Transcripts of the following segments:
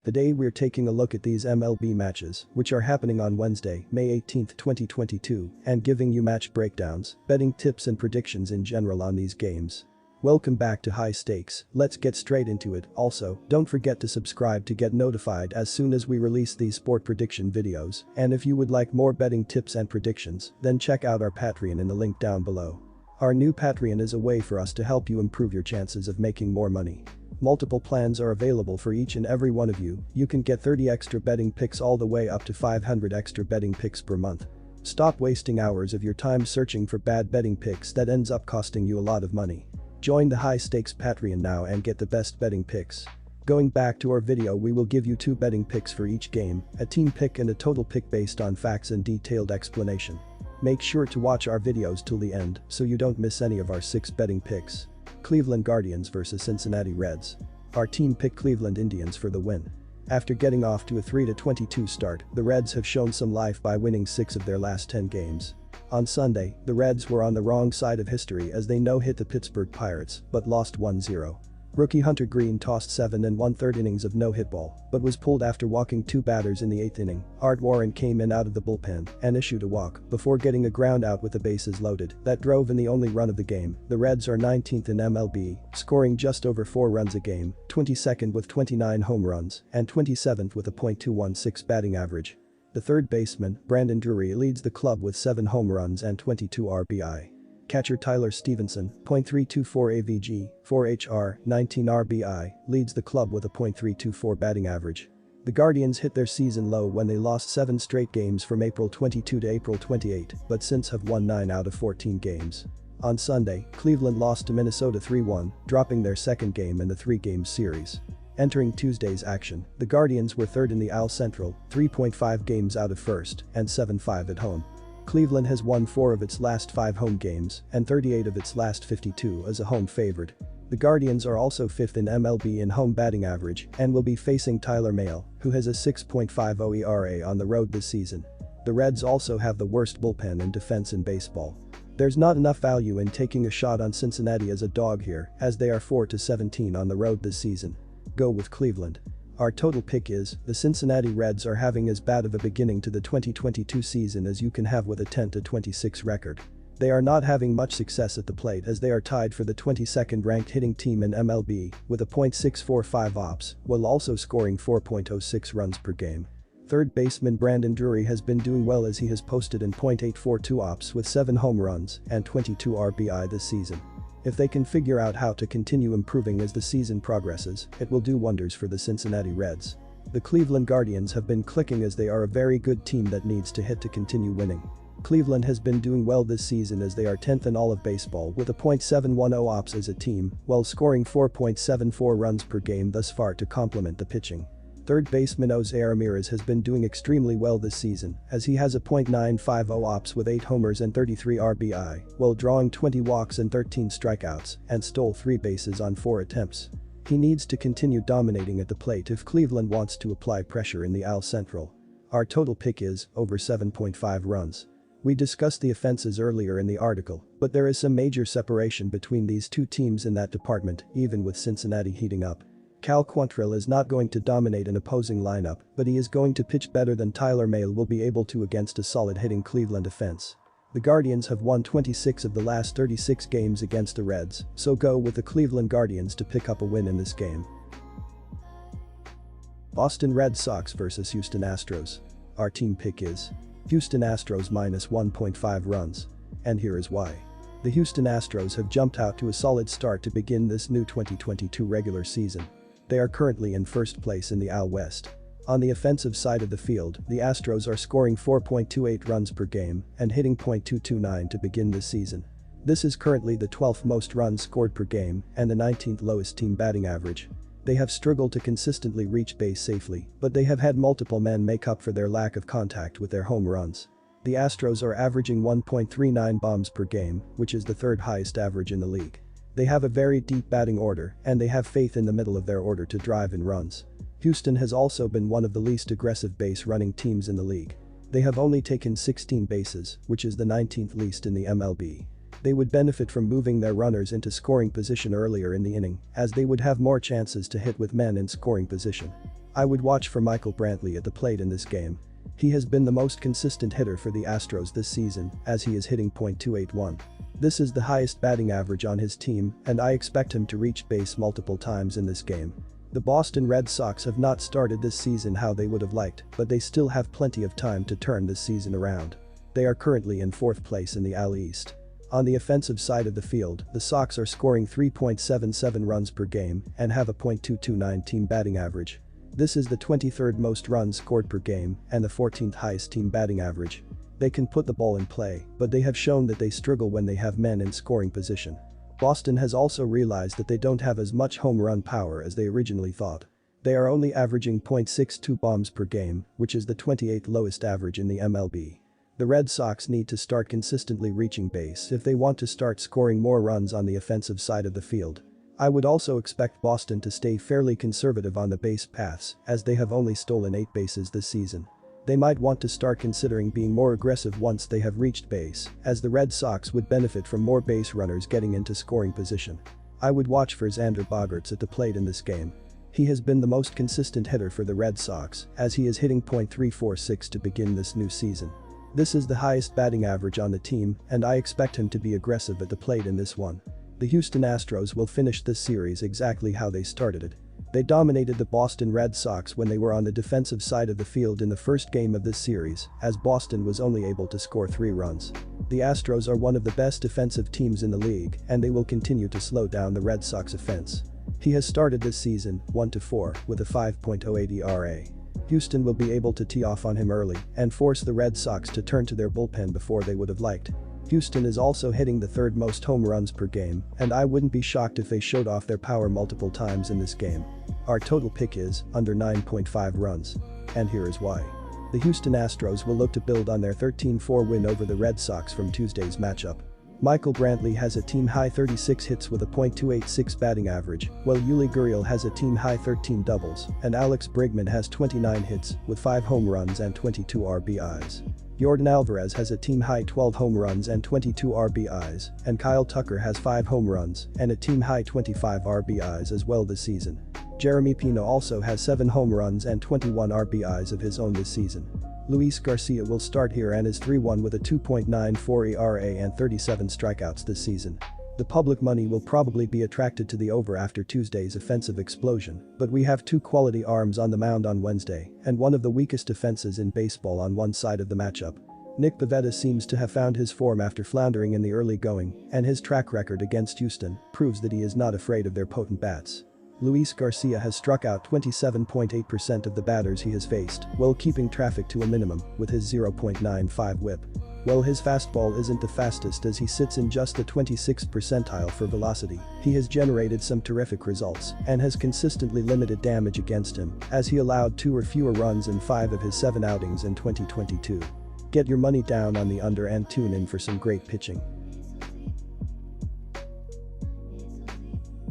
Today we're taking a look at these MLB matches, which are happening on Wednesday, May 18, 2022, and giving you match breakdowns, betting tips and predictions in general on these games. Welcome back to High Stakes, let's get straight into it. Also, don't forget to subscribe to get notified as soon as we release these sport prediction videos, and if you would like more betting tips and predictions, then check out our Patreon in the link down below. Our new Patreon is a way for us to help you improve your chances of making more money. Multiple plans are available for each and every one of you. You can get 30 extra betting picks all the way up to 500 extra betting picks per month. Stop wasting hours of your time searching for bad betting picks that ends up costing you a lot of money. Join the High Stakes Patreon now and get the best betting picks. Going back to our video, we will give you 2 betting picks for each game, a team pick and a total pick based on facts and detailed explanation. Make sure to watch our videos till the end so you don't miss any of our 6 betting picks. Cleveland Guardians vs Cincinnati Reds. Our team picked Cleveland Indians for the win. After getting off to a 3-22 start, the Reds have shown some life by winning 6 of their last 10 games. On Sunday, the Reds were on the wrong side of history as they no-hit the Pittsburgh Pirates but lost 1-0. Rookie Hunter Green tossed 7 1/3 innings of no-hit ball but was pulled after walking 2 batters in the 8th inning. Art Warren came in out of the bullpen and issued a walk before getting a ground out with the bases loaded that drove in the only run of the game. The Reds are 19th in MLB, scoring just over 4 runs a game, 22nd with 29 home runs, and 27th with a .216 batting average. The third baseman, Brandon Drury, leads the club with 7 home runs and 22 RBI. Catcher Tyler Stevenson, .324 AVG, 4 HR, 19 RBI, leads the club with a .324 batting average. The Guardians hit their season low when they lost 7 straight games from April 22 to April 28, but since have won 9 out of 14 games. On Sunday, Cleveland lost to Minnesota 3-1, dropping their second game in the 3-game series. Entering Tuesday's action, the Guardians were third in the AL Central, 3.5 games out of first, and 7-5 at home. Cleveland has won 4 of its last 5 home games and 38 of its last 52 as a home favorite. The Guardians are also 5th in MLB in home batting average and will be facing Tyler Mahle, who has a 6.50 ERA on the road this season. The Reds also have the worst bullpen and defense in baseball. There's not enough value in taking a shot on Cincinnati as a dog here, as they are 4-17 on the road this season. Go with Cleveland. Our total pick is, the Cincinnati Reds are having as bad of a beginning to the 2022 season as you can have with a 10-26 record. They are not having much success at the plate as they are tied for the 22nd ranked hitting team in MLB with a .645 OPS while also scoring 4.06 runs per game. Third baseman Brandon Drury has been doing well as he has posted in .842 OPS with 7 home runs and 22 RBI this season. If they can figure out how to continue improving as the season progresses, it will do wonders for the Cincinnati Reds. The Cleveland Guardians have been clicking as they are a very good team that needs to hit to continue winning. Cleveland has been doing well this season as they are 10th in all of baseball with a .710 OPS as a team, while scoring 4.74 runs per game thus far to complement the pitching. Third baseman Jose Ramirez has been doing extremely well this season as he has a .950 OPS with 8 homers and 33 RBI while drawing 20 walks and 13 strikeouts and stole 3 bases on 4 attempts. He needs to continue dominating at the plate if Cleveland wants to apply pressure in the AL Central. Our total pick is over 7.5 runs. We discussed the offenses earlier in the article, but there is some major separation between these 2 teams in that department, even with Cincinnati heating up. Cal Quantrill is not going to dominate an opposing lineup, but he is going to pitch better than Tyler Mahle will be able to against a solid hitting Cleveland defense. The Guardians have won 26 of the last 36 games against the Reds, so go with the Cleveland Guardians to pick up a win in this game. Boston Red Sox vs Houston Astros. Our team pick is Houston Astros -1.5 runs. And here is why. The Houston Astros have jumped out to a solid start to begin this new 2022 regular season. They are currently in first place in the AL West. On the offensive side of the field, the Astros are scoring 4.28 runs per game and hitting .229 to begin this season. This is currently the 12th most runs scored per game and the 19th lowest team batting average. They have struggled to consistently reach base safely, but they have had multiple men make up for their lack of contact with their home runs. The Astros are averaging 1.39 bombs per game, which is the 3rd highest average in the league. They have a very deep batting order and they have faith in the middle of their order to drive in runs. Houston has also been one of the least aggressive base running teams in the league. They have only taken 16 bases, which is the 19th least in the MLB. They would benefit from moving their runners into scoring position earlier in the inning, as they would have more chances to hit with men in scoring position. I would watch for Michael Brantley at the plate in this game. He has been the most consistent hitter for the Astros this season, as he is hitting .281. This is the highest batting average on his team, and I expect him to reach base multiple times in this game. The Boston Red Sox have not started this season how they would have liked, but they still have plenty of time to turn this season around. They are currently in 4th place in the AL East. On the offensive side of the field, the Sox are scoring 3.77 runs per game and have a .229 team batting average. This is the 23rd most runs scored per game and the 14th highest team batting average. They can put the ball in play, but they have shown that they struggle when they have men in scoring position. Boston has also realized that they don't have as much home run power as they originally thought. They are only averaging .62 bombs per game, which is the 28th lowest average in the MLB. The Red Sox need to start consistently reaching base if they want to start scoring more runs on the offensive side of the field. I would also expect Boston to stay fairly conservative on the base paths, as they have only stolen 8 bases this season. They might want to start considering being more aggressive once they have reached base, as the Red Sox would benefit from more base runners getting into scoring position. I would watch for Xander Bogaerts at the plate in this game. He has been the most consistent hitter for the Red Sox, as he is hitting .346 to begin this new season. This is the highest batting average on the team, and I expect him to be aggressive at the plate in this one. The Houston Astros will finish this series exactly how they started it. They dominated the Boston Red Sox when they were on the defensive side of the field in the first game of this series, as Boston was only able to score 3 runs. The Astros are one of the best defensive teams in the league, and they will continue to slow down the Red Sox offense. He has started this season 1-4 with a 5.08 ERA. Houston will be able to tee off on him early and force the Red Sox to turn to their bullpen before they would have liked. Houston is also hitting the 3rd most home runs per game, and I wouldn't be shocked if they showed off their power multiple times in this game. Our total pick is under 9.5 runs. And here is why. The Houston Astros will look to build on their 13-4 win over the Red Sox from Tuesday's matchup. Michael Brantley has a team-high 36 hits with a .286 batting average, while Yuli Gurriel has a team-high 13 doubles, and Alex Bregman has 29 hits with 5 home runs and 22 RBIs. Yordan Alvarez has a team-high 12 home runs and 22 RBIs, and Kyle Tucker has 5 home runs and a team-high 25 RBIs as well this season. Jeremy Pino also has 7 home runs and 21 RBIs of his own this season. Luis Garcia will start here and is 3-1 with a 2.94 ERA and 37 strikeouts this season. The public money will probably be attracted to the over after Tuesday's offensive explosion, but we have 2 quality arms on the mound on Wednesday and one of the weakest defenses in baseball on one side of the matchup. Nick Pivetta seems to have found his form after floundering in the early going, and his track record against Houston proves that he is not afraid of their potent bats. Luis Garcia has struck out 27.8% of the batters he has faced, while keeping traffic to a minimum with his 0.95 whip. While his fastball isn't the fastest as he sits in just the 26th percentile for velocity, he has generated some terrific results and has consistently limited damage against him, as he allowed 2 or fewer runs in 5 of his 7 outings in 2022. Get your money down on the under and tune in for some great pitching.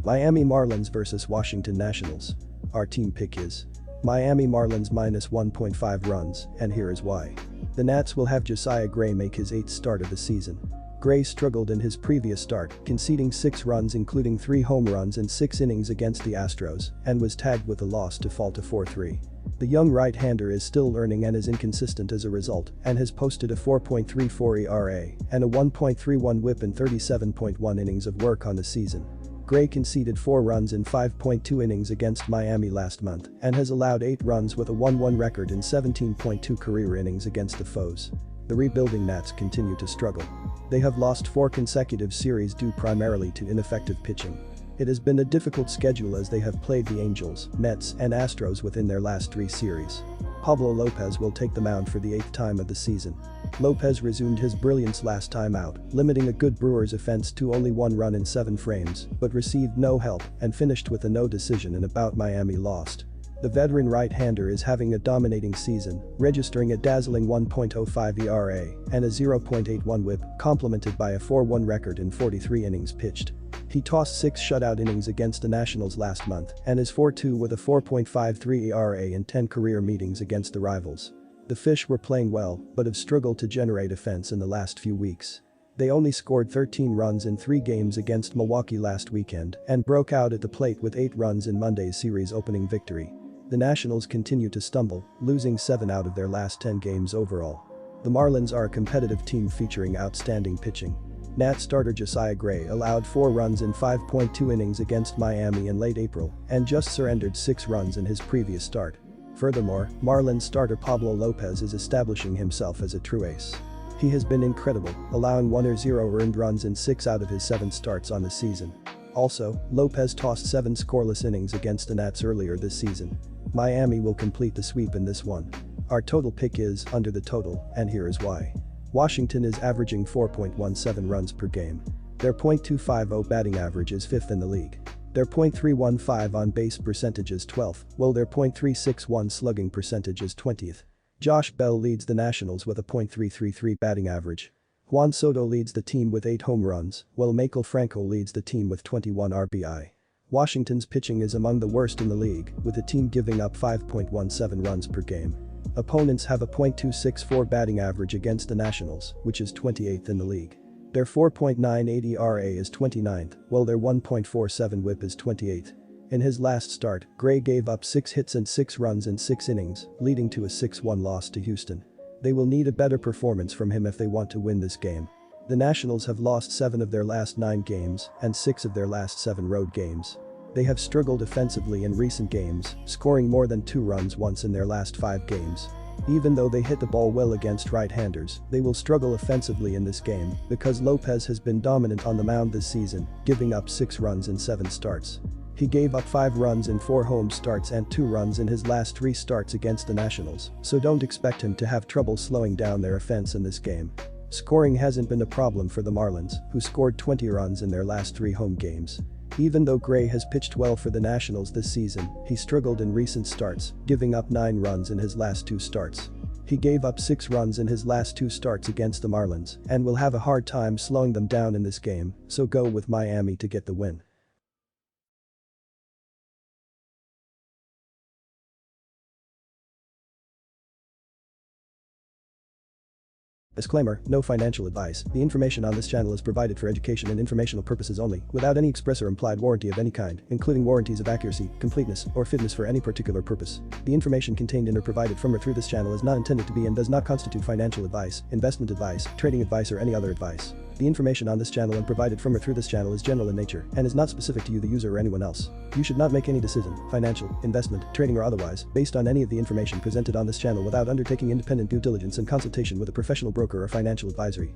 Miami Marlins vs Washington Nationals. Our team pick is Miami Marlins minus 1.5 runs, and here is why. The Nats will have Josiah Gray make his 8th start of the season. Gray struggled in his previous start, conceding 6 runs including 3 home runs in 6 innings against the Astros, and was tagged with a loss to fall to 4-3. The young right-hander is still learning and is inconsistent as a result, and has posted a 4.34 ERA and a 1.31 whip in 37.1 innings of work on the season. Gray conceded 4 runs in 5.2 innings against Miami last month and has allowed 8 runs with a 1-1 record in 17.2 career innings against the foes. The rebuilding Nats continue to struggle. They have lost 4 consecutive series due primarily to ineffective pitching. It has been a difficult schedule as they have played the Angels, Mets, and Astros within their last 3 series. Pablo Lopez will take the mound for the 8th time of the season. Lopez resumed his brilliance last time out, limiting a good Brewers offense to only 1 run in 7 frames, but received no help and finished with a no decision in a bout Miami lost. The veteran right-hander is having a dominating season, registering a dazzling 1.05 ERA and a 0.81 whip, complemented by a 4-1 record in 43 innings pitched. He tossed 6 shutout innings against the Nationals last month and is 4-2 with a 4.53 ERA in 10 career meetings against the rivals. The Fish were playing well but have struggled to generate offense in the last few weeks. They only scored 13 runs in 3 games against Milwaukee last weekend and broke out at the plate with 8 runs in Monday's series opening victory. The Nationals continue to stumble, losing 7 out of their last 10 games overall. The Marlins are a competitive team featuring outstanding pitching. Nats starter Josiah Gray allowed 4 runs in 5.2 innings against Miami in late April and just surrendered 6 runs in his previous start. Furthermore, Marlins starter Pablo Lopez is establishing himself as a true ace. He has been incredible, allowing 1 or 0 earned runs in 6 out of his 7 starts on the season. Also, Lopez tossed 7 scoreless innings against the Nats earlier this season. Miami will complete the sweep in this one. Our total pick is under the total, and here is why. Washington is averaging 4.17 runs per game. Their .250 batting average is 5th in the league. Their .315 on-base percentage is 12th, while their .361 slugging percentage is 20th. Josh Bell leads the Nationals with a .333 batting average. Juan Soto leads the team with 8 home runs, while Maikel Franco leads the team with 21 RBI. Washington's pitching is among the worst in the league, with the team giving up 5.17 runs per game. Opponents have a .264 batting average against the Nationals, which is 28th in the league. Their 4.98 ERA is 29th, while their 1.47 WHIP is 28th. In his last start, Gray gave up 6 hits and 6 runs in 6 innings, leading to a 6-1 loss to Houston. They will need a better performance from him if they want to win this game. The Nationals have lost 7 of their last 9 games and 6 of their last 7 road games. They have struggled offensively in recent games, scoring more than 2 runs once in their last 5 games. Even though they hit the ball well against right-handers, they will struggle offensively in this game because Lopez has been dominant on the mound this season, giving up 6 runs in 7 starts. He gave up 5 runs in 4 home starts and 2 runs in his last 3 starts against the Nationals, so don't expect him to have trouble slowing down their offense in this game. Scoring hasn't been a problem for the Marlins, who scored 20 runs in their last 3 home games. Even though Gray has pitched well for the Nationals this season, he struggled in recent starts, giving up 9 runs in his last 2 starts. He gave up 6 runs in his last 2 starts against the Marlins and will have a hard time slowing them down in this game, so go with Miami to get the win. Disclaimer, no financial advice. The information on this channel is provided for education and informational purposes only, without any express or implied warranty of any kind, including warranties of accuracy, completeness, or fitness for any particular purpose. The information contained in or provided from or through this channel is not intended to be and does not constitute financial advice, investment advice, trading advice, or any other advice. The information on this channel and provided from or through this channel is general in nature and is not specific to you, the user, or anyone else. You should not make any decision, financial, investment, trading, or otherwise, based on any of the information presented on this channel without undertaking independent due diligence and consultation with a professional broker or financial advisory.